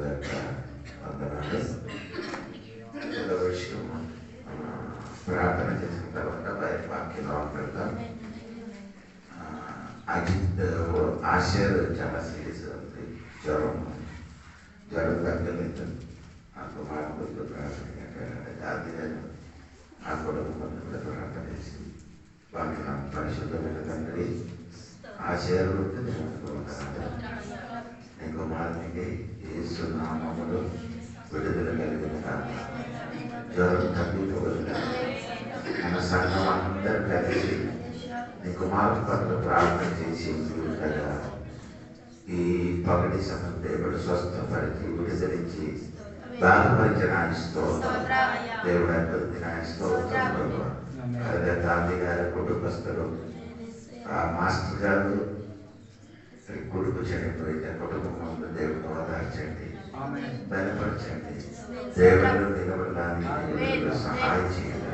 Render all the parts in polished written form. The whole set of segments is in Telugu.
హృదయపూర్వక వందనాలు. ఏదో విషయం ప్రార్థన చేసిన తర్వాత బయట వాక్యం పెడతాం. అజిత్ ఆశర్ చాలా సీరియస్ ఉంది, జ్వరం తగ్గలేదు. ఆ కుమారుడు ప్రార్థన అది ఆ కుటుంబం కూడా ప్రార్థన చేసి వాక్యం పరిశుద్ధమైన తండ్రి ఆశయాలు నీ కుమారునికి యేసు నామములో విడుదల కలిగిన జ్వరం తగ్గిపోగలిగిన మన సంఘం అందరూ కలిసి నీ కుమారుడు పట్ల ప్రార్థన చేసి ఉండగా ఈ పగటి సమయం దేవుడు స్వస్థపరిచి విడుదలించి బాధపరిచిన దేవుడు అభివృద్ధి స్తోత్రం. గాంధీ గారి కుటుంబస్తులు మాస్టర్ గారు కొడుకు చనిపోయిన కుటుంబం దేవుడు ఓదార్చండి, బలపరచండి, దేవుడు నిలబడడానికి సహాయం చేయండి.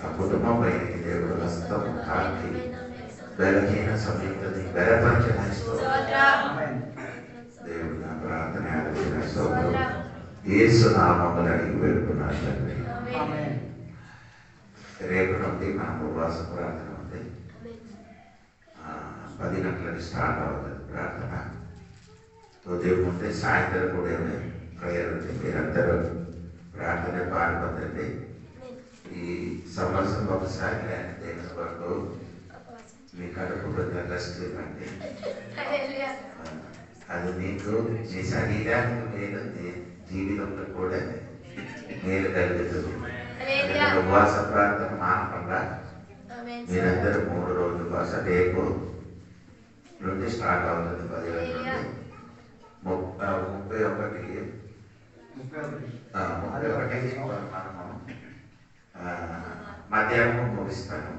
ఆ కుటుంబం పైకి దేవుడు హస్తం తాకి బలహీన సమయంలో బలపరచని దేవుడు నా ప్రార్థన ఆలోచన స్తోత్రం యేసు నామములో అడిగి వేడుకున్నాను తండ్రి. రేపు నుండి మన ఉపవాస ప్రార్థన ఉంది. 10 గంటలకు స్టార్ట్ అవుతుంది ప్రార్థన. ఉదయం ఉంటే సాయంత్రం కూడా ప్రేయర్ ఉంది. మీరందరూ ప్రార్థన పాల్పొందండి. ఈ సంవత్సరం ఒకసారి దేవుని వరకు మీ కడుపు రెస్ట్ ఇవ్వండి. అది మీకు మీ శరీరానికి మేలు, జీవితంలో కూడా మేలు కలుగుతుంది. ఉపవాస ప్రార్థన మానకుండా మీరందరూ 3 రోజుల కోసం రేపు నుండి స్టార్ట్ అవుతుంది. 10 గంటల నుండి 31కి మనము మధ్యాహ్నం ముగిస్తాను.